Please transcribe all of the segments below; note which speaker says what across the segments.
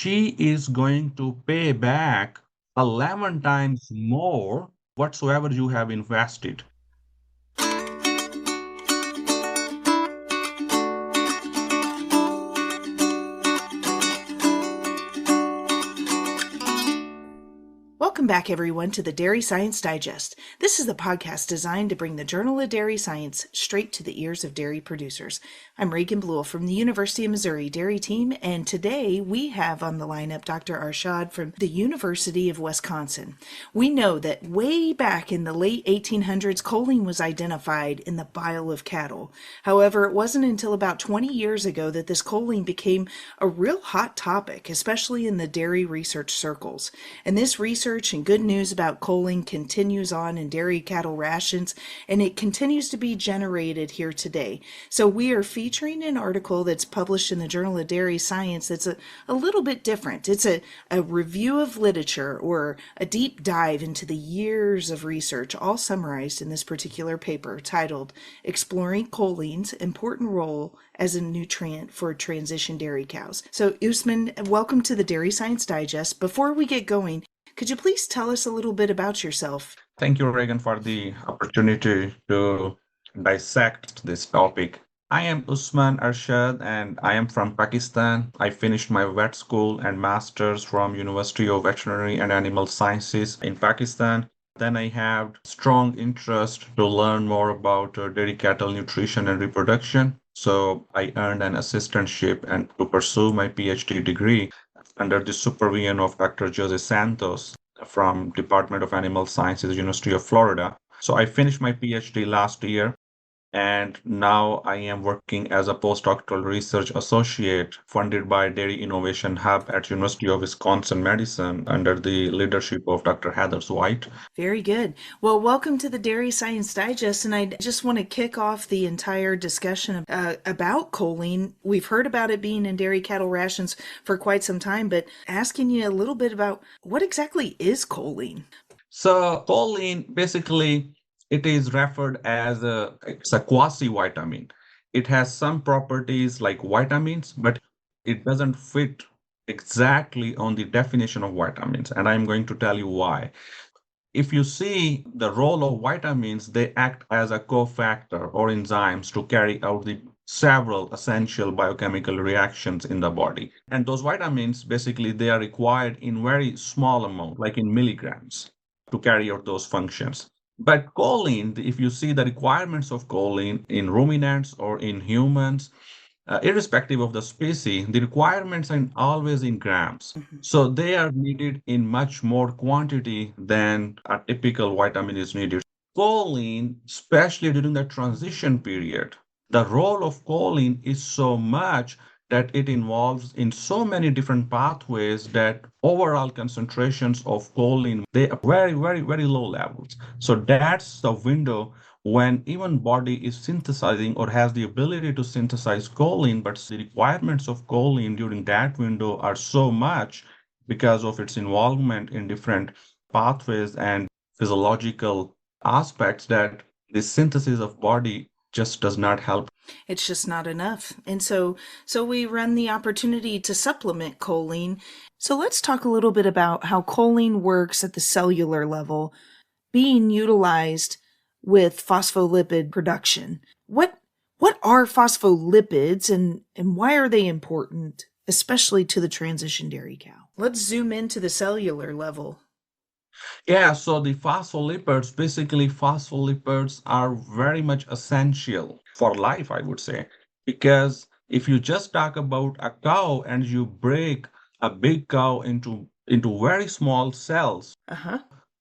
Speaker 1: she is going to pay back 11 times more whatsoever you have invested.
Speaker 2: Welcome back, everyone, to the Dairy Science Digest. This is the podcast designed to bring the Journal of Dairy Science straight to the ears of dairy producers. I'm Reagan Bluel from the University of Missouri Dairy Team, and today we have on the lineup Dr. Arshad from the University of Wisconsin. We know that way back in the late 1800s, choline was identified in the bile of cattle. However, it wasn't until about 20 years ago that this choline became a real hot topic, especially in the dairy research circles. And this research and good news about choline continues on in dairy cattle rations, and it continues to be generated here today. So we are featuring an article that's published in the Journal of Dairy Science that's a little bit different. It's a review of literature, or a deep dive into the years of research, all summarized in this particular paper titled Exploring Choline's Important Role as a Nutrient for Transition Dairy Cows. So Usman, welcome to the Dairy Science Digest. Before we get going, could you please tell us a little bit about yourself?
Speaker 1: Thank you, Reagan, for the opportunity to dissect this topic. I am Usman Arshad and I am from Pakistan. I finished my vet school and master's from University of Veterinary and Animal Sciences in Pakistan. Then I have strong interest to learn more about dairy cattle nutrition and reproduction. So I earned an assistantship and to pursue my PhD degree under the supervision of Dr. Jose Santos from Department of Animal Sciences, University of Florida. So I finished my PhD last year, and now I am working as a postdoctoral research associate funded by Dairy Innovation Hub at University of Wisconsin-Madison under the leadership of Dr. Heather White.
Speaker 2: Very good. Well, welcome to the Dairy Science Digest, and I just want to kick off the entire discussion about choline. We've heard about it being in dairy cattle rations for quite some time, but asking you a little bit about what exactly is choline?
Speaker 1: So choline, basically, it is referred as it's a quasi-vitamin. It has some properties like vitamins, but it doesn't fit exactly on the definition of vitamins. And I'm going to tell you why. If you see the role of vitamins, they act as a cofactor or enzymes to carry out the several essential biochemical reactions in the body. And those vitamins, basically, they are required in very small amount, like in milligrams, to carry out those functions. But choline, if you see the requirements of choline in ruminants or in humans, irrespective of the species, the requirements are always in grams. So they are needed in much more quantity than a typical vitamin is needed. Choline, especially during the transition period, the role of choline is so much that it involves in so many different pathways that overall concentrations of choline, they are very, very, very low levels. So that's the window when even body is synthesizing or has the ability to synthesize choline, but the requirements of choline during that window are so much because of its involvement in different pathways and physiological aspects that the synthesis of body just does not help.
Speaker 2: It's just not enough. And so we run the opportunity to supplement choline. So let's talk a little bit about how choline works at the cellular level, being utilized with phospholipid production. What are phospholipids and why are they important, especially to the transition dairy cow? Let's zoom into the cellular level.
Speaker 1: Yeah, so the phospholipids, basically, phospholipids are very much essential for life, I would say, because if you just talk about a cow and you break a big cow into very small cells,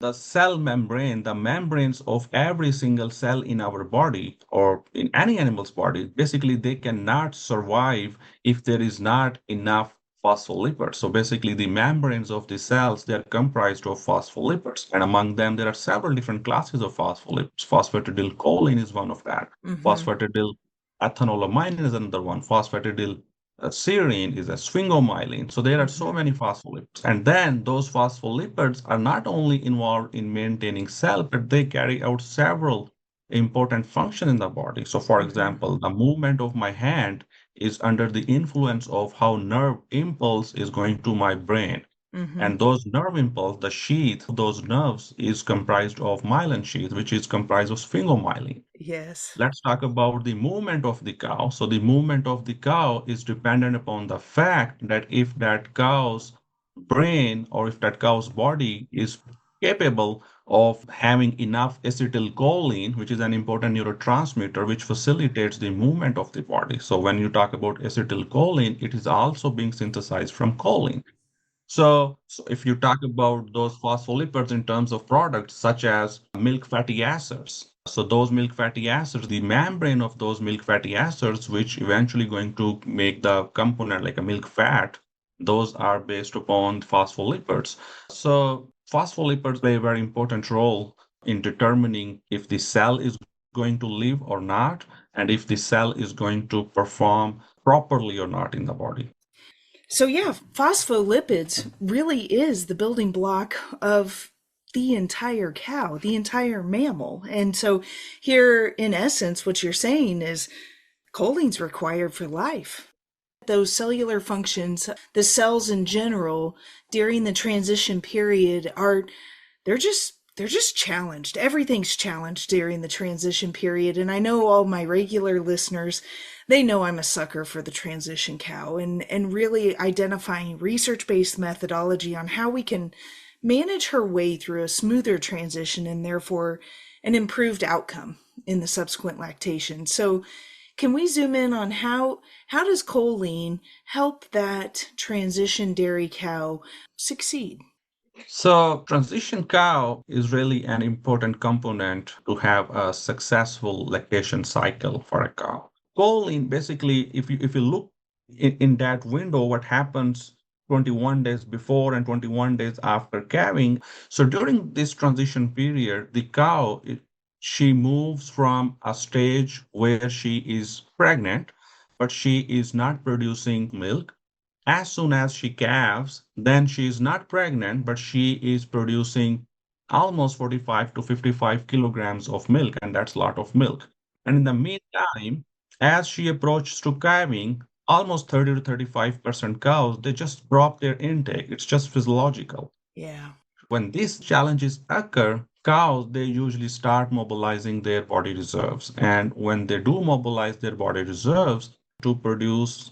Speaker 1: the cell membrane, the membranes of every single cell in our body or in any animal's body, basically they cannot survive if there is not enough phospholipids. So basically the membranes of the cells, they're comprised of phospholipids. And among them, there are several different classes of phospholipids. Phosphatidylcholine is one of that. Phosphatidyl ethanolamine is another one. Phosphatidyl serine is a sphingomyelin. So there are so many phospholipids. And then those phospholipids are not only involved in maintaining cell, but they carry out several important functions in the body. So for example, the movement of my hand is under the influence of how nerve impulse is going to my brain.
Speaker 2: Mm-hmm.
Speaker 1: And those nerve impulse, the sheath of those nerves is comprised of myelin sheath, which is comprised of sphingomyelin.
Speaker 2: Yes.
Speaker 1: Let's talk about the movement of the cow. So the movement of the cow is dependent upon the fact that if that cow's brain or if that cow's body is capable of having enough acetylcholine, which is an important neurotransmitter which facilitates the movement of the body. So when you talk about acetylcholine, it is also being synthesized from choline. So if you talk about those phospholipids in terms of products such as milk fatty acids, so those milk fatty acids, the membrane of those milk fatty acids, which eventually going to make the component like a milk fat, those are based upon phospholipids. So phospholipids play a very important role in determining if the cell is going to live or not, and if the cell is going to perform properly or not in the body.
Speaker 2: So, yeah, phospholipids really is the building block of the entire cow, the entire mammal. And so, here, in essence, what you're saying is choline's required for life. Those cellular functions, the cells in general, during the transition period they're just challenged. Everything's challenged during the transition period. And I know all my regular listeners, they know I'm a sucker for the transition cow and really identifying research-based methodology on how we can manage her way through a smoother transition and therefore an improved outcome in the subsequent lactation. So can we zoom in on how does choline help that transition dairy cow succeed?
Speaker 1: So transition cow is really an important component to have a successful lactation cycle for a cow. Choline, basically, if you look in that window, what happens 21 days before and 21 days after calving. So during this transition period, the cow, she moves from a stage where she is pregnant, but she is not producing milk. As soon as she calves, then she is not pregnant, but she is producing almost 45 to 55 kilograms of milk, and that's a lot of milk. And in the meantime, as she approaches to calving, almost 30 to 35% cows, they just drop their intake. It's just physiological.
Speaker 2: Yeah.
Speaker 1: When these challenges occur, cows, they usually start mobilizing their body reserves. And when they do mobilize their body reserves to produce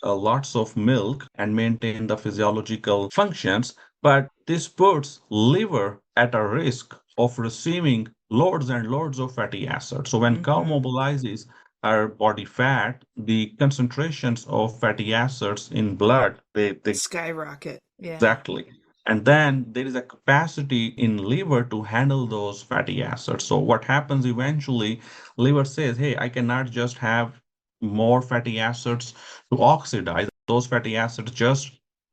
Speaker 1: lots of milk and maintain the physiological functions, but this puts liver at a risk of receiving loads and loads of fatty acids. So when cow
Speaker 2: Mm-hmm.
Speaker 1: mobilizes her body fat, the concentrations of fatty acids in blood, they
Speaker 2: Skyrocket. Yeah.
Speaker 1: exactly. And then there is a capacity in liver to handle those fatty acids. So what happens eventually, liver says, hey, I cannot just have more fatty acids to oxidize. Those fatty acids just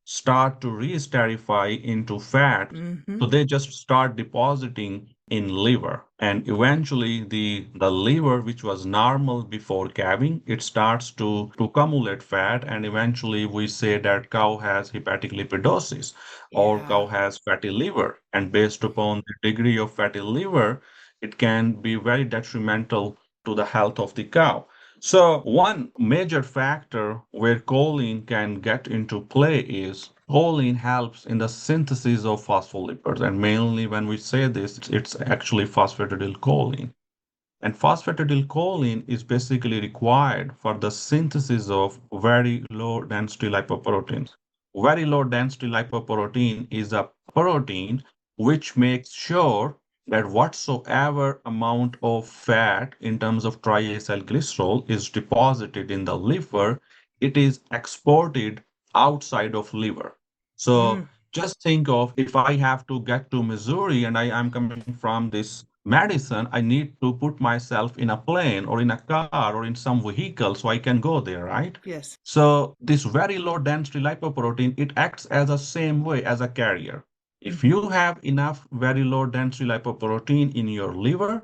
Speaker 1: start to re-esterify into fat.
Speaker 2: Mm-hmm.
Speaker 1: So they just start depositing in liver. And eventually the liver, which was normal before calving, it starts to accumulate fat. And eventually we say that cow has hepatic lipidosis or
Speaker 2: Yeah.
Speaker 1: cow has fatty liver. And based upon the degree of fatty liver, it can be very detrimental to the health of the cow. So one major factor where choline can get into play is choline helps in the synthesis of phospholipids. And mainly when we say this, it's actually phosphatidylcholine. And phosphatidylcholine is basically required for the synthesis of very low density lipoproteins. Very low density lipoprotein is a protein which makes sure that whatsoever amount of fat in terms of triacylglycerol is deposited in the liver, it is exported outside of liver. So
Speaker 2: Mm.
Speaker 1: just think of if I have to get to Missouri and I am coming from this Madison, I need to put myself in a plane or in a car or in some vehicle so I can go there, right?
Speaker 2: Yes.
Speaker 1: So this very low density lipoprotein, it acts as the same way as a carrier. If
Speaker 2: Mm-hmm.
Speaker 1: you have enough very low density lipoprotein in your liver,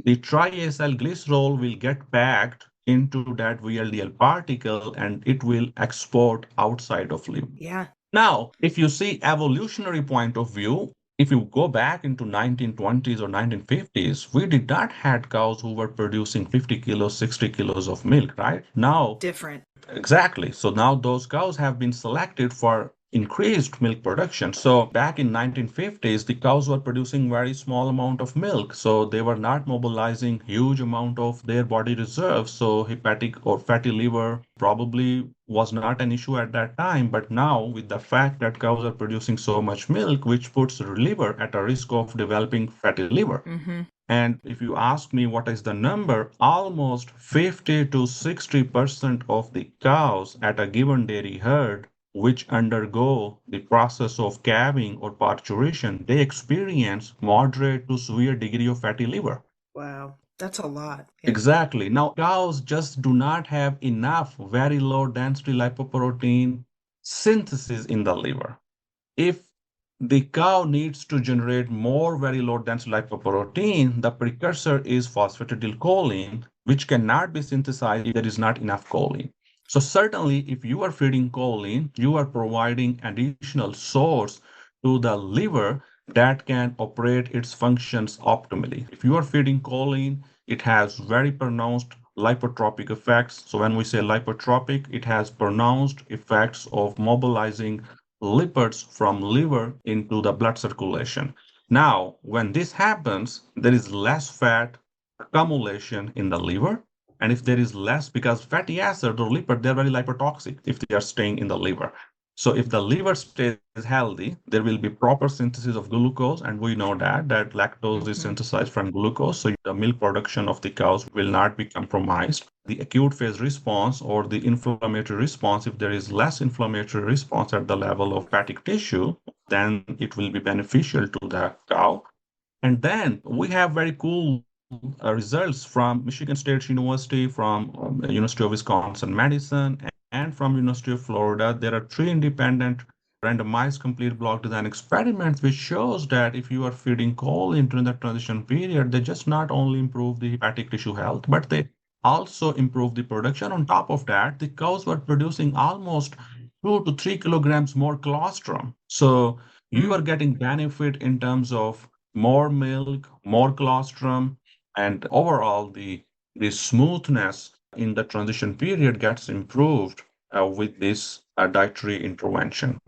Speaker 1: the triacylglycerol will get packed into that VLDL particle and it will export outside of liver.
Speaker 2: Yeah.
Speaker 1: Now, if you see evolutionary point of view, if you go back into 1920s or 1950s, we did not had cows who were producing 50 kilos, 60 kilos of milk, right? Now,
Speaker 2: Different.
Speaker 1: Exactly. So now those cows have been selected for increased milk production. So back in 1950s, the cows were producing very small amount of milk. So they were not mobilizing huge amount of their body reserves. So hepatic or fatty liver probably was not an issue at that time. But now with the fact that cows are producing so much milk, which puts the liver at a risk of developing fatty liver.
Speaker 2: Mm-hmm.
Speaker 1: And if you ask me what is the number, almost 50 to 60% of the cows at a given dairy herd which undergo the process of calving or parturition, they experience moderate to severe degree of fatty liver.
Speaker 2: Wow, that's a lot. Yeah.
Speaker 1: Exactly. Now, cows just do not have enough very low density lipoprotein synthesis in the liver. If the cow needs to generate more very low density lipoprotein, the precursor is phosphatidylcholine, which cannot be synthesized if there is not enough choline. So certainly, if you are feeding choline, you are providing additional source to the liver that can operate its functions optimally. If you are feeding choline, it has very pronounced lipotropic effects. So when we say lipotropic, it has pronounced effects of mobilizing lipids from liver into the blood circulation. Now, when this happens, there is less fat accumulation in the liver. And if there is less, because fatty acid or lipid, they're very lipotoxic if they are staying in the liver. So if the liver stays healthy, there will be proper synthesis of glucose, and we know that lactose is
Speaker 2: Mm-hmm.
Speaker 1: synthesized from glucose, so the milk production of the cows will not be compromised. The acute phase response or the inflammatory response, if there is less inflammatory response at the level of hepatic tissue, then it will be beneficial to the cow. And then we have very cool results from Michigan State University, from University of Wisconsin Madison, and from University of Florida. There are three independent randomized complete block design experiments which shows that if you are feeding choline during the transition period, they just not only improve the hepatic tissue health, but they also improve the production. On top of that, the cows were producing almost 2 to 3 kilograms more colostrum. So you are
Speaker 2: Mm.
Speaker 1: getting benefit in terms of more milk, more colostrum, and overall the smoothness in the transition period gets improved with this dietary intervention.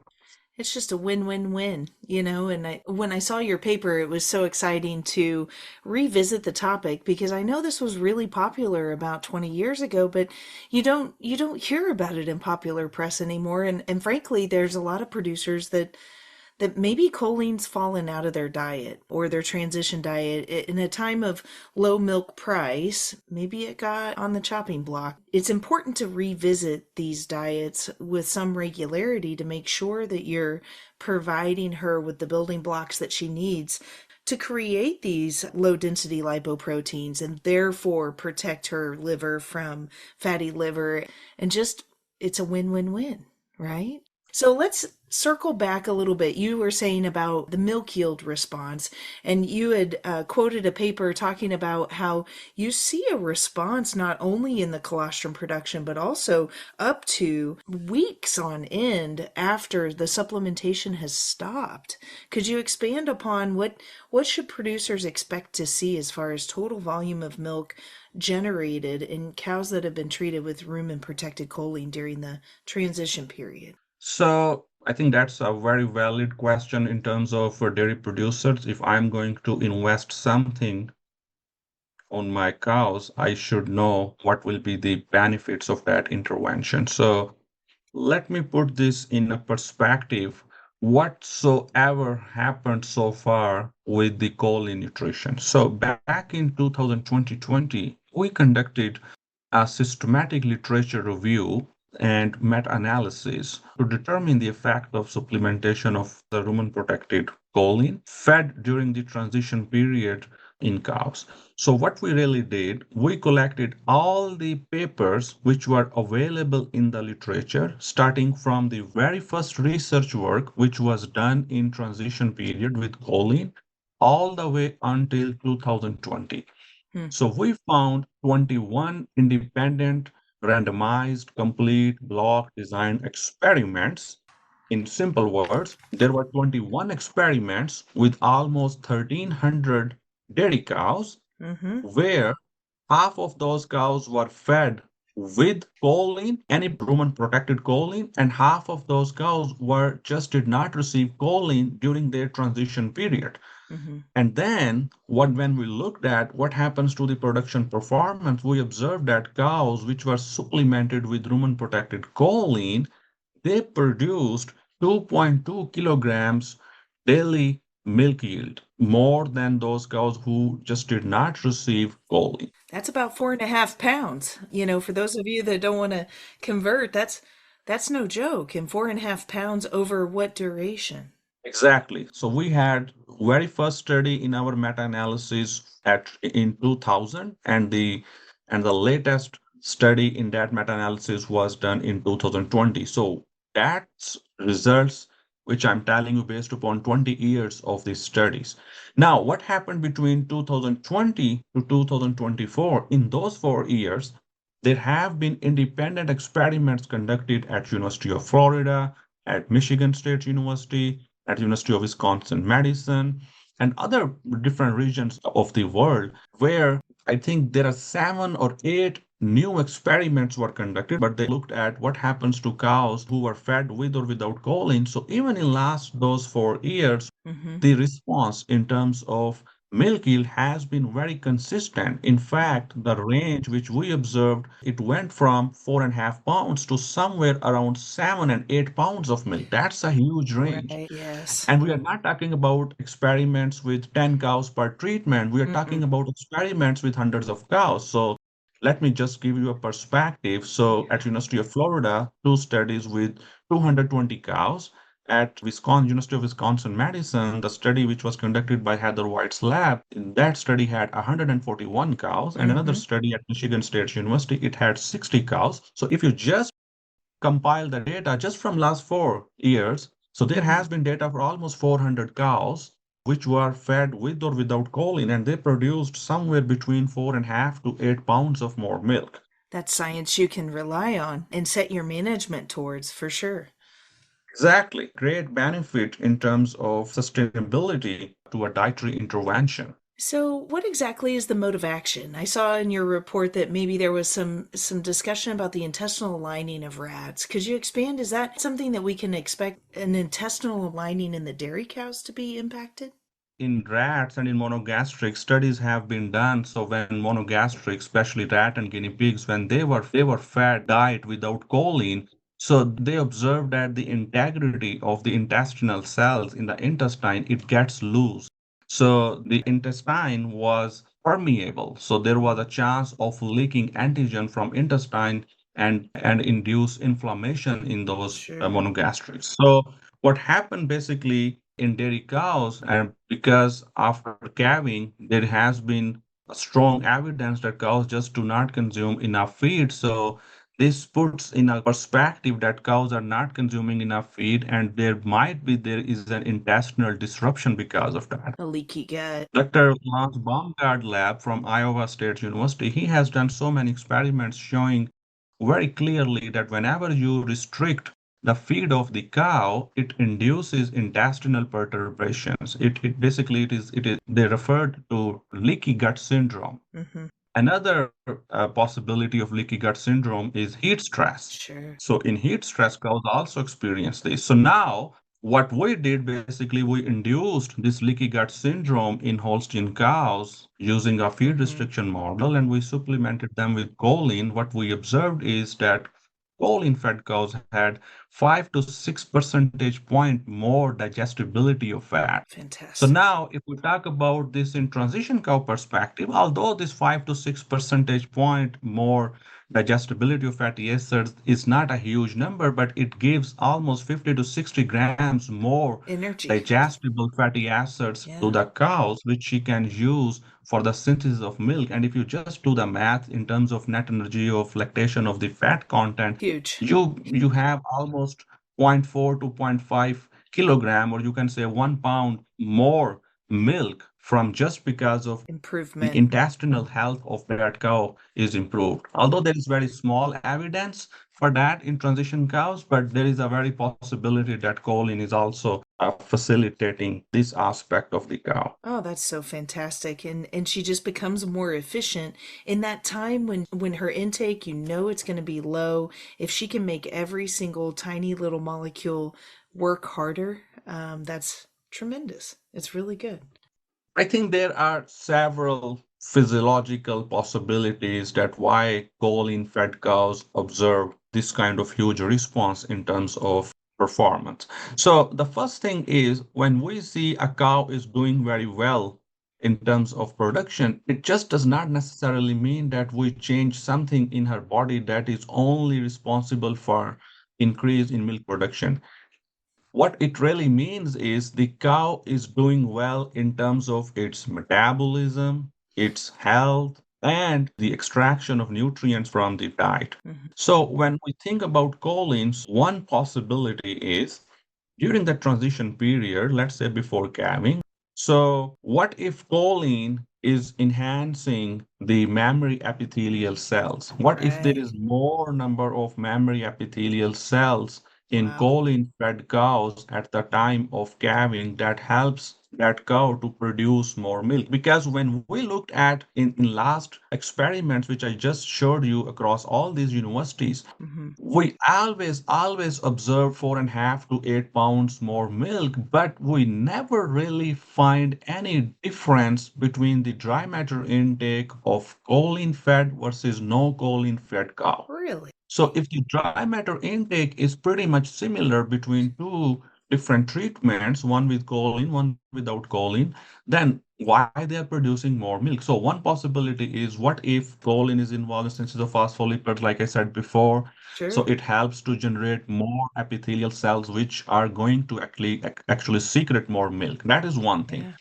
Speaker 2: It's just a win-win-win, and when I saw your paper, it was so exciting to revisit the topic because I know this was really popular about 20 years ago, but you don't hear about it in popular press anymore. And frankly, there's a lot of producers that maybe choline's fallen out of their diet or their transition diet in a time of low milk price. Maybe it got on the chopping block. It's important to revisit these diets with some regularity to make sure that you're providing her with the building blocks that she needs to create these low density lipoproteins and therefore protect her liver from fatty liver. And just, it's a win-win-win, right? So let's circle back a little bit. You were saying about the milk yield response, and you had quoted a paper talking about how you see a response not only in the colostrum production, but also up to weeks on end after the supplementation has stopped. Could you expand upon what should producers expect to see as far as total volume of milk generated in cows that have been treated with rumen protected choline during the transition period?
Speaker 1: So I think that's a very valid question in terms of dairy producers. If I'm going to invest something on my cows, I should know what will be the benefits of that intervention. So let me put this in a perspective. Whatsoever happened so far with the choline nutrition. So back in 2020, we conducted a systematic literature review and meta-analysis to determine the effect of supplementation of the rumen protected choline fed during the transition period in cows. So what we really did, we collected all the papers which were available in the literature, starting from the very first research work which was done in transition period with choline, all the way until 2020.
Speaker 2: Hmm.
Speaker 1: So we found 21 independent, randomized, complete block design experiments. In simple words, there were 21 experiments with almost 1,300 dairy cows
Speaker 2: Mm-hmm.
Speaker 1: where half of those cows were fed with choline, any rumen protected choline, and half of those cows were just did not receive choline during their transition period.
Speaker 2: Mm-hmm.
Speaker 1: And then when we looked at what happens to the production performance, we observed that cows which were supplemented with rumen protected choline, they produced 2.2 kilograms daily milk yield, more than those cows who just did not receive choline.
Speaker 2: That's about 4.5 pounds. For those of you that don't want to convert, that's no joke. And 4.5 pounds over what duration?
Speaker 1: Exactly. So we had very first study in our meta-analysis at in 2000, and the latest study in that meta-analysis was done in 2020. So that's results which I'm telling you based upon 20 years of these studies. Now, what happened between 2020 to 2024? In those 4 years, there have been independent experiments conducted at University of Florida, at Michigan State University, at University of Wisconsin-Madison, and other different regions of the world where I think there are 7 or 8 new experiments were conducted, but they looked at what happens to cows who were fed with or without choline. So even in last those 4 years,
Speaker 2: Mm-hmm.
Speaker 1: the response in terms of milk yield has been very consistent. In fact, the range which we observed, it went from 4.5 pounds to somewhere around 7 and 8 pounds of milk. That's a huge range.
Speaker 2: Right. Yes.
Speaker 1: And we are not talking about experiments with 10 cows per treatment. We are talking
Speaker 2: Mm-mm.
Speaker 1: about experiments with hundreds of cows. So let me just give you a perspective. So at University of Florida, 2 studies with 220 cows. At Wisconsin, University of Wisconsin-Madison, the study which was conducted by Heather White's lab, in that study had 141 cows, and another
Speaker 2: Mm-hmm.
Speaker 1: study at Michigan State University, it had 60 cows. So if you just compile the data just from last 4 years. So there
Speaker 2: Mm-hmm.
Speaker 1: has been data for almost 400 cows which were fed with or without choline, and they produced somewhere between 4.5 to 8 pounds of more milk.
Speaker 2: That's science you can rely on and set your management towards for sure.
Speaker 1: Exactly. Great benefit in terms of sustainability to a dietary intervention.
Speaker 2: So, what exactly is the mode of action? I saw in your report that maybe there was some discussion about the intestinal lining of rats. Could you expand? Is that something that we can expect an intestinal lining in the dairy cows to be impacted?
Speaker 1: In rats and in monogastric, studies have been done. So when monogastric, especially rat and guinea pigs, when they were fed diet without choline, so they observed that the integrity of the intestinal cells in the intestine, it gets loose. So the intestine was permeable. So there was a chance of leaking antigen from intestine and induce inflammation in those
Speaker 2: Sure.
Speaker 1: monogastrics. So what happened basically in dairy cows, and because after calving there has been a strong evidence that cows just do not consume enough feed, so this puts in a perspective that cows are not consuming enough feed, and there is an intestinal disruption because of that.
Speaker 2: A leaky gut.
Speaker 1: Dr. Lance Baumgart lab from Iowa State University, he has done so many experiments showing very clearly that whenever you restrict the feed of the cow, it induces intestinal perturbations. It basically it is they referred to leaky gut syndrome.
Speaker 2: Mm-hmm.
Speaker 1: Another possibility of leaky gut syndrome is heat stress.
Speaker 2: Sure.
Speaker 1: So in heat stress, cows also experience this. So now what we did basically, we induced this leaky gut syndrome in Holstein cows using a feed
Speaker 2: Mm-hmm.
Speaker 1: restriction model, and we supplemented them with choline. What we observed is that choline-fed cows had 5 to 6 percentage point more digestibility of fat. So
Speaker 2: Fantastic.
Speaker 1: now, if we talk about this in transition cow perspective, although this 5 to 6 percentage point more digestibility of fatty acids is not a huge number, but it gives almost 50 to 60 grams more
Speaker 2: Energy.
Speaker 1: digestible fatty acids to
Speaker 2: Yeah.
Speaker 1: the cows, which she can use for the synthesis of milk. And if you just do the math in terms of net energy of lactation of the fat content,
Speaker 2: Huge.
Speaker 1: you have almost zero point 0.4 to zero point 0.5 kilogram, or you can say 1 pound more milk from just because of the
Speaker 2: Improvement.
Speaker 1: intestinal health of that cow is improved. Although there is very small evidence for that in transition cows, but there is a very possibility that choline is also facilitating this aspect of the cow.
Speaker 2: Oh, that's so fantastic. And she just becomes more efficient in that time when her intake, you know it's going to be low. If she can make every single tiny little molecule work harder, that's tremendous. It's really good.
Speaker 1: I think there are several physiological possibilities that why choline-fed cows observe this kind of huge response in terms of performance. So the first thing is when we see a cow is doing very well in terms of production, it just does not necessarily mean that we change something in her body that is only responsible for increase in milk production. What it really means is the cow is doing well in terms of its metabolism, its health, and the extraction of nutrients from the diet.
Speaker 2: Mhm.
Speaker 1: So when we think about cholines, one possibility is during the transition period, let's say before calving. So what if choline is enhancing the mammary epithelial cells? What if there
Speaker 2: Right.
Speaker 1: is more number of mammary epithelial cells in
Speaker 2: Wow.
Speaker 1: choline-fed cows at the time of calving that helps that cow to produce more milk? Because when we looked at in last experiments, which I just showed you across all these universities,
Speaker 2: Hmm.
Speaker 1: we always observe 4.5 to 8 pounds more milk, but we never really find any difference between the dry matter intake of choline fed versus no choline fed cow.
Speaker 2: Really?
Speaker 1: So if the dry matter intake is pretty much similar between two different treatments, one with choline, one without choline, then why they are producing more milk? So one possibility is what if choline is involved in synthesis of phospholipids, like I said before, so
Speaker 2: Sure.
Speaker 1: it helps to generate more epithelial cells, which are going to actually secrete more milk. That is one thing.
Speaker 2: Yeah.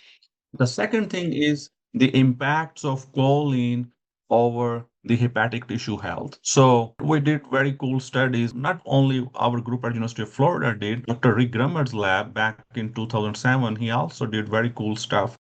Speaker 1: The second thing is the impacts of choline over the hepatic tissue health. So we did very cool studies. Not only our group at University of Florida did, Dr. Rick Grummer's lab back in 2007, he also did very cool stuff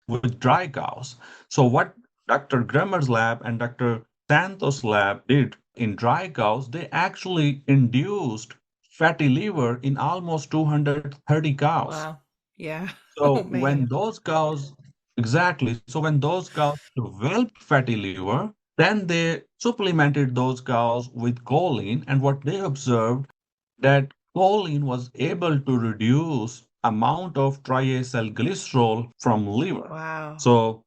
Speaker 1: with dry cows. So what Dr. Grummer's lab and Dr. Santos' lab did in dry cows, they actually induced fatty liver in almost 230 cows.
Speaker 2: Wow. Yeah. Oh
Speaker 1: So when
Speaker 2: man.
Speaker 1: those cows, exactly, so when those cows developed fatty liver, then they supplemented those cows with choline, and what they observed that choline was able to reduce amount of triacylglycerol from liver.
Speaker 2: Wow.
Speaker 1: So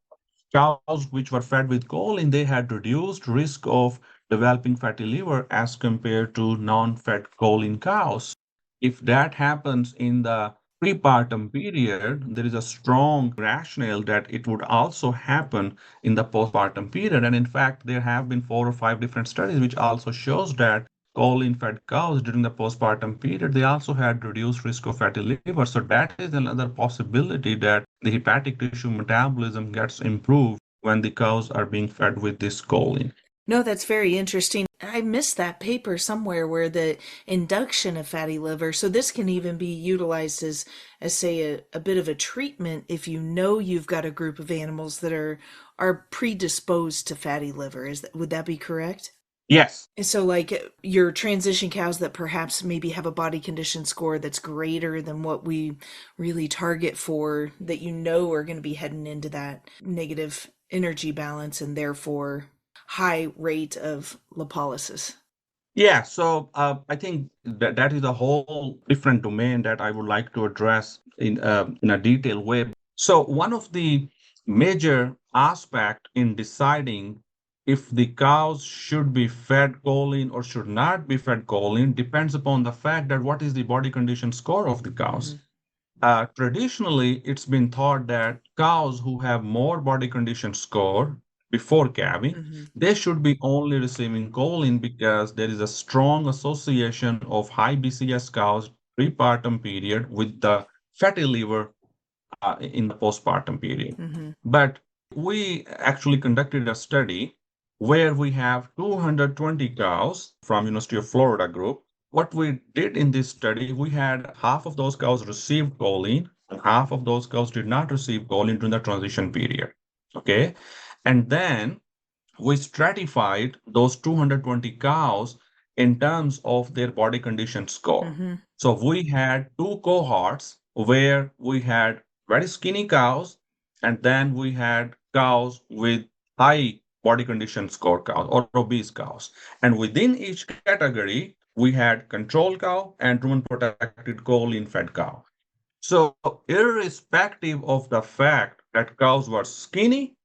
Speaker 1: cows which were fed with choline, they had reduced risk of developing fatty liver as compared to non-fed choline cows. If that happens in the prepartum period, there is a strong rationale that it would also happen in the postpartum period. And in fact, there have been 4 or 5 different studies which also shows that choline-fed cows during the postpartum period, they also had reduced risk of fatty liver. So that is another possibility that the hepatic tissue metabolism gets improved when the cows are being fed with this choline.
Speaker 2: No, that's very interesting. I missed that paper somewhere where the induction of fatty liver. So this can even be utilized as say a bit of a treatment if you know you've got a group of animals that are predisposed to fatty liver. Would that be correct?
Speaker 1: Yes.
Speaker 2: And so like your transition cows that perhaps maybe have a body condition score that's greater than what we really target for, that you know are going to be heading into that negative energy balance and therefore high rate of lipolysis.
Speaker 1: Yeah, so I think that is a whole different domain that I would like to address in a detailed way. So one of the major aspect in deciding if the cows should be fed choline or should not be fed choline depends upon the fact that what is the body condition score of the
Speaker 2: Mm-hmm.
Speaker 1: cows. Traditionally, it's been thought that cows who have more body condition score before calving,
Speaker 2: Mm-hmm.
Speaker 1: they should be only receiving choline because there is a strong association of high BCS cows prepartum period with the fatty liver in the postpartum period.
Speaker 2: Mm-hmm.
Speaker 1: But we actually conducted a study where we have 220 cows from University of Florida group. What we did in this study, we had half of those cows received choline and half of those cows did not receive choline during the transition period. Okay. And then we stratified those 220 cows in terms of their body condition score.
Speaker 2: Mm-hmm.
Speaker 1: So we had two cohorts where we had very skinny cows, and then we had cows with high body condition score cows or obese cows. And within each category, we had control cow and rumen protected choline fed cow. So, irrespective of the fact that cows were skinny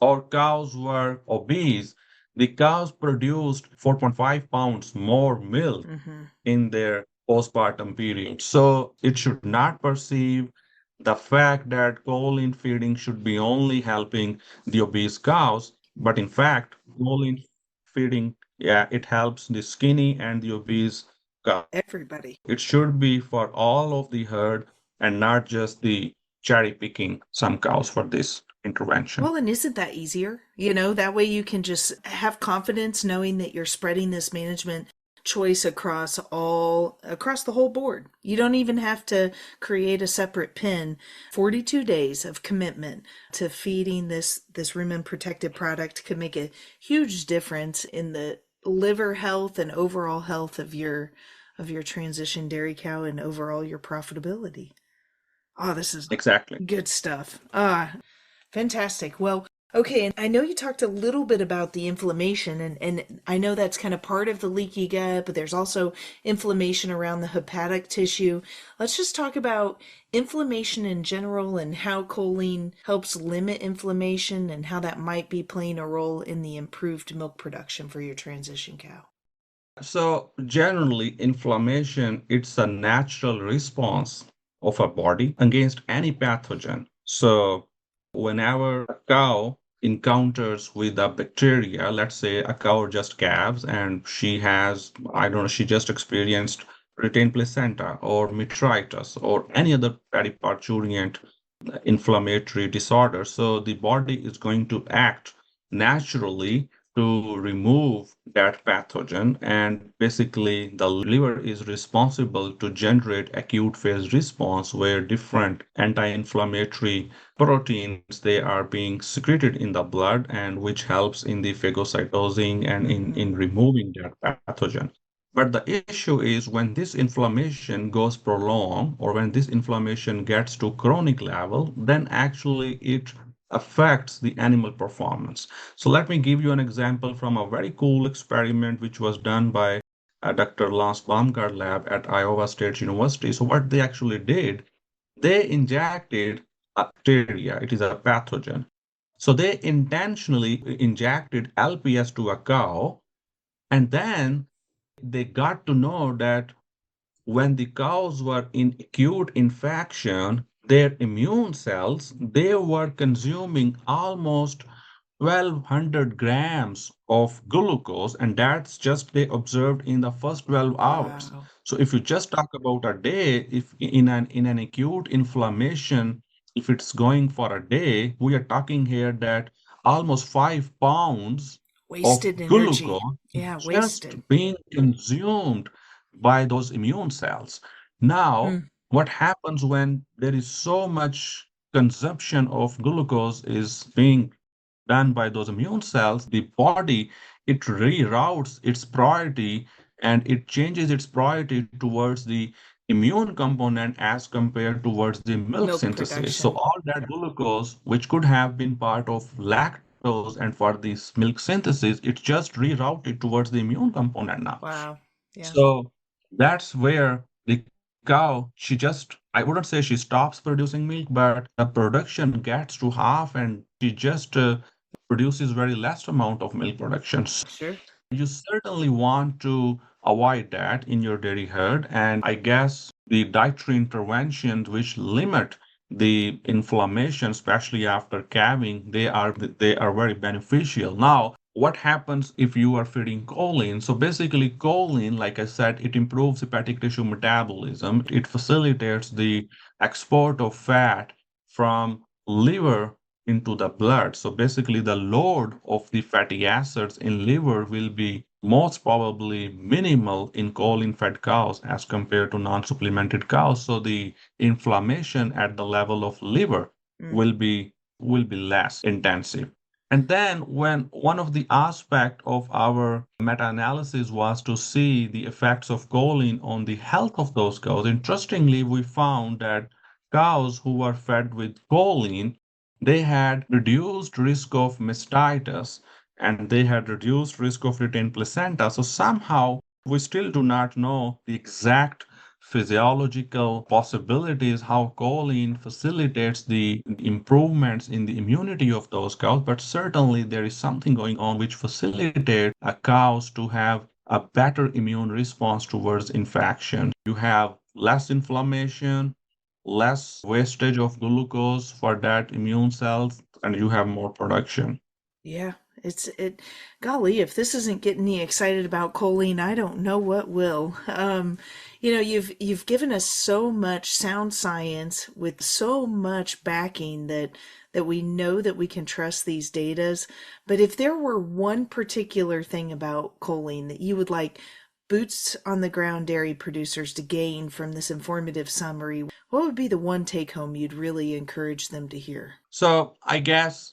Speaker 1: or cows were obese, the cows produced 4.5 pounds more milk
Speaker 2: Mm-hmm.
Speaker 1: in their postpartum period. So, it should not perceive the fact that choline feeding should be only helping the obese cows, but in fact, choline feeding, yeah, it helps the skinny and the obese cows.
Speaker 2: Everybody.
Speaker 1: It should be for all of the herd and not just the cherry picking some cows for this intervention.
Speaker 2: Well, and isn't that easier? You know, that way you can just have confidence knowing that you're spreading this management choice across the whole board. You don't even have to create a separate pin. 42 days of commitment to feeding this rumen protected product could make a huge difference in the liver health and overall health of your transition dairy cow and overall your profitability. Oh, this is
Speaker 1: Exactly.
Speaker 2: good stuff. Fantastic. Well, okay, and I know you talked a little bit about the inflammation, and I know that's kind of part of the leaky gut, but there's also inflammation around the hepatic tissue. Let's just talk about inflammation in general and how choline helps limit inflammation and how that might be playing a role in the improved milk production for your transition cow.
Speaker 1: So generally, inflammation, it's a natural response of a body against any pathogen. So whenever a cow encounters with a bacteria, let's say a cow just calves and she has, I don't know, she just experienced retained placenta or metritis or any other periparturient inflammatory disorder. So the body is going to act naturally to remove that pathogen. And basically, the liver is responsible to generate acute phase response where different anti-inflammatory proteins they are being secreted in the blood and which helps in the phagocytosing and in removing that pathogen. But the issue is when this inflammation goes prolonged or when this inflammation gets to chronic level, then actually it affects the animal performance. So let me give you an example from a very cool experiment which was done by Dr. Lance Baumgart lab at Iowa State University. So what they actually did, they injected a bacteria. It is a pathogen. So they intentionally injected LPS to a cow, and then they got to know that when the cows were in acute infection, their immune cells, they were consuming almost 1200 grams of glucose, and that's just they observed in the first 12 hours.
Speaker 2: Wow.
Speaker 1: So if you just talk about a day, if in an acute inflammation, if it's going for a day, we are talking here that almost 5 pounds of
Speaker 2: Wasted energy.
Speaker 1: glucose is
Speaker 2: Yeah,
Speaker 1: just
Speaker 2: wasted.
Speaker 1: being consumed by those immune cells. Now,
Speaker 2: Mm,
Speaker 1: what happens when there is so much consumption of glucose is being done by those immune cells, the body, it reroutes its priority and it changes its priority towards the immune component as compared towards the milk
Speaker 2: milk
Speaker 1: synthesis. So
Speaker 2: production.
Speaker 1: all that glucose, which could have been part of lactose and for this milk synthesis, it's just rerouted towards the immune component now.
Speaker 2: Wow. Yeah.
Speaker 1: So that's where the cow, she just, I wouldn't say she stops producing milk, but the production gets to half and she just produces very less amount of milk production.
Speaker 2: Sure.
Speaker 1: You certainly want to avoid that in your dairy herd. And I guess the dietary interventions which limit the inflammation, especially after calving, they are very beneficial. Now, what happens if you are feeding choline? So basically, choline, like I said, it improves hepatic tissue metabolism. It facilitates the export of fat from liver into the blood. So basically, the load of the fatty acids in liver will be most probably minimal in choline-fed cows as compared to non-supplemented cows. So the inflammation at the level of liver
Speaker 2: Mm.
Speaker 1: will be less intensive. And then when one of the aspect of our meta-analysis was to see the effects of choline on the health of those cows, interestingly, we found that cows who were fed with choline, they had reduced risk of mastitis and they had reduced risk of retained placenta. So somehow we still do not know the exact physiological possibilities how choline facilitates the improvements in the immunity of those cows, but certainly there is something going on which facilitates cows to have a better immune response towards infection. You have less inflammation, less wastage of glucose for that immune cells, and you have more production.
Speaker 2: Yeah, golly, if this isn't getting me excited about choline, I don't know what will. You've given us so much sound science with so much backing that we know that we can trust these datas. But if there were one particular thing about choline that you would like boots on the ground dairy producers to gain from this informative summary, what would be the one take home you'd really encourage them to hear?
Speaker 1: So I guess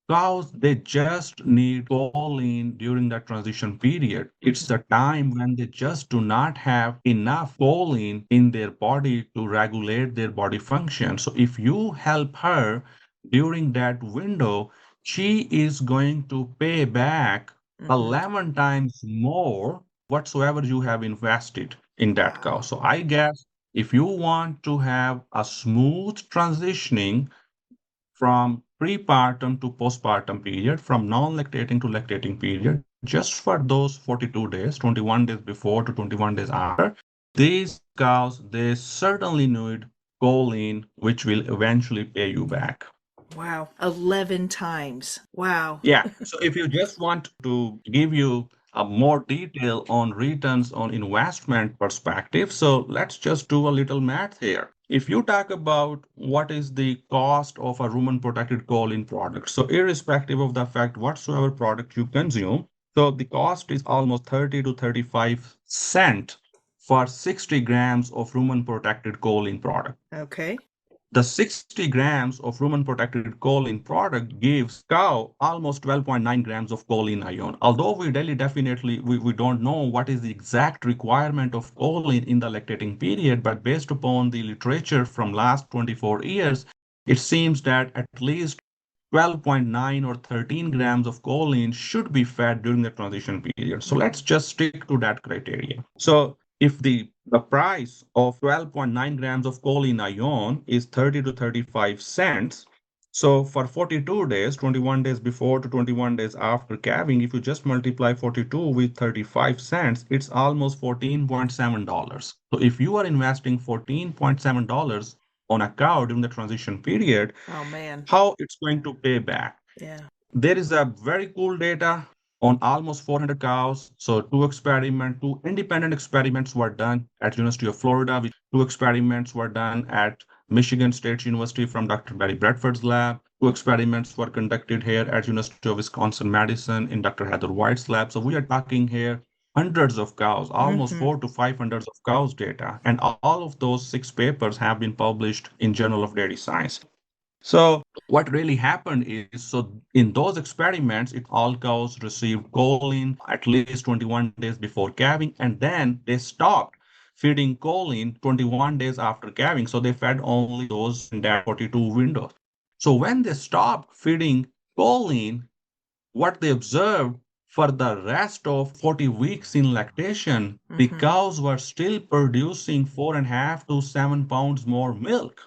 Speaker 1: cows, they just need choline during the transition period. It's the time when they just do not have enough choline in their body to regulate their body function. So if you help her during that window, she is going to pay back
Speaker 2: Mm-hmm.
Speaker 1: 11 times more whatsoever you have invested in that cow.
Speaker 2: Wow.
Speaker 1: So I guess if you want to have a smooth transitioning from prepartum to postpartum period, from non-lactating to lactating period, just for those 42 days, 21 days before to 21 days after, these cows, they certainly need choline, which will eventually pay you back.
Speaker 2: Wow. 11 times. Wow.
Speaker 1: Yeah. So if you just want to give you a more detail on returns on investment perspective, so let's just do a little math here. If you talk about what is the cost of a rumen protected choline product, so irrespective of the fact whatsoever product you consume, so the cost is almost 30 to 35 cent for 60 grams of rumen protected choline product.
Speaker 2: Okay.
Speaker 1: The 60 grams of rumen protected choline product gives cow almost 12.9 grams of choline ion. Although we really definitely we don't know what is the exact requirement of choline in the lactating period, but based upon the literature from last 24 years, it seems that at least 12.9 or 13 grams of choline should be fed during the transition period. So let's just stick to that criteria. So if the price of 12.9 grams of choline ion is 30 to 35 cents, so for 42 days, 21 days before to 21 days after calving, if you just multiply 42 with 35 cents, it's almost $14.7. So if you are investing $14.7 on a cow during the transition period,
Speaker 2: Oh man.
Speaker 1: how it's going to pay back.
Speaker 2: Yeah.
Speaker 1: There is a very cool data on almost 400 cows. So two independent experiments were done at University of Florida. Two experiments were done at Michigan State University from Dr. Barry Bradford's lab. Two experiments were conducted here at University of Wisconsin-Madison in Dr. Heather White's lab. So we are talking here hundreds of cows, almost
Speaker 2: Mm-hmm.
Speaker 1: 4 to 500 of cows data. And all of those 6 papers have been published in Journal of Dairy Science. So what really happened is, so in those experiments, it all cows received choline at least 21 days before calving, and then they stopped feeding choline 21 days after calving. So they fed only those in that 42 window. So when they stopped feeding choline, what they observed for the rest of 40 weeks in lactation, the
Speaker 2: Mm-hmm.
Speaker 1: cows were still producing 4.5 to 7 pounds more milk.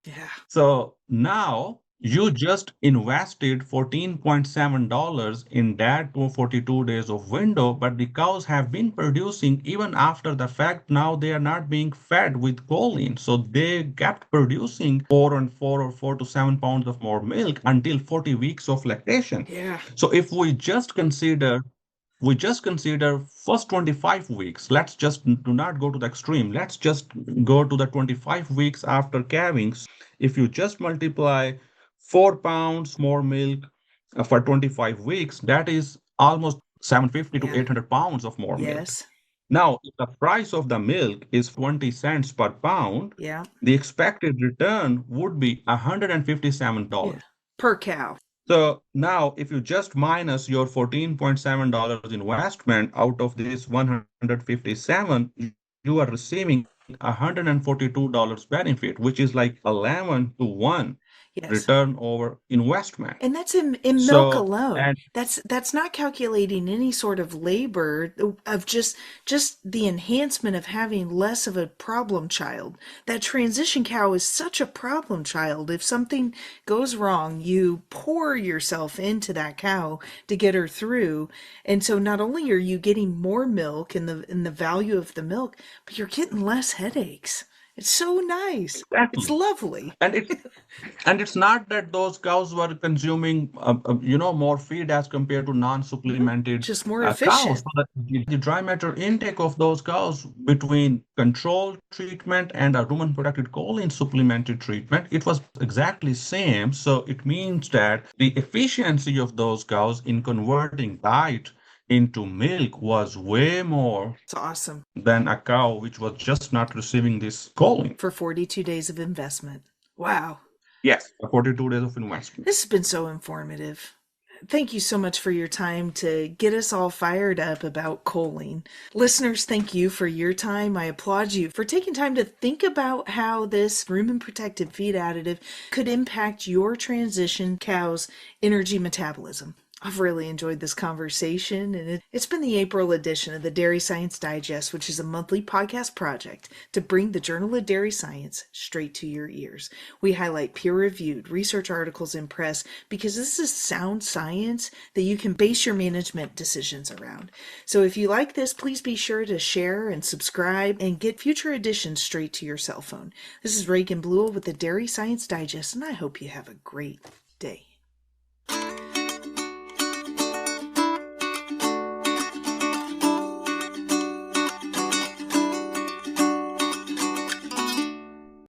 Speaker 2: Yeah.
Speaker 1: So now you just invested $14.7 in that 42 days of window, but the cows have been producing even after the fact. Now they are not being fed with choline. So they kept producing 4 to 7 pounds of more milk until 40 weeks of lactation.
Speaker 2: Yeah.
Speaker 1: So if we just consider first 25 weeks. Let's just do not go to the extreme. Let's just go to the 25 weeks after calving. If you just multiply 4 pounds more milk for 25 weeks, that is almost 750 to
Speaker 2: Yeah.
Speaker 1: 800 pounds of more milk.
Speaker 2: Yes.
Speaker 1: Now, if the price of the milk is 20 cents per pound,
Speaker 2: Yeah.
Speaker 1: the expected return would be $157.
Speaker 2: Yeah. Per cow.
Speaker 1: So now, if you just minus your $14.7 investment out of this 157, you are receiving $142 benefit, which is like 11 to 1
Speaker 2: Yes.
Speaker 1: return over investment.
Speaker 2: And that's in milk
Speaker 1: So,
Speaker 2: alone.
Speaker 1: and
Speaker 2: That's not calculating any sort of labor of just the enhancement of having less of a problem child. That transition cow is such a problem child. If something goes wrong, you pour yourself into that cow to get her through. And so not only are you getting more milk and the value of the milk, but you're getting less headaches. It's so nice. It's
Speaker 1: exactly.
Speaker 2: lovely.
Speaker 1: And it's not that those cows were consuming more feed as compared to non-supplemented
Speaker 2: Just more
Speaker 1: cows.
Speaker 2: efficient.
Speaker 1: So that the dry matter intake of those cows between control treatment and a rumen protected choline supplemented treatment, it was exactly same. So it means that the efficiency of those cows in converting diet into milk was way more
Speaker 2: It's awesome.
Speaker 1: than a cow which was just not receiving this choline.
Speaker 2: For 42 days of investment. Wow.
Speaker 1: Yes, 42 days of investment.
Speaker 2: This has been so informative. Thank you so much for your time to get us all fired up about choline. Listeners, thank you for your time. I applaud you for taking time to think about how this rumen protected feed additive could impact your transition cow's energy metabolism. I've really enjoyed this conversation, and it's been the April edition of the Dairy Science Digest, which is a monthly podcast project to bring the Journal of Dairy Science straight to your ears. We highlight peer-reviewed research articles in press because this is sound science that you can base your management decisions around. So if you like this, please be sure to share and subscribe and get future editions straight to your cell phone. This is Reagan Bluel with the Dairy Science Digest, and I hope you have a great day.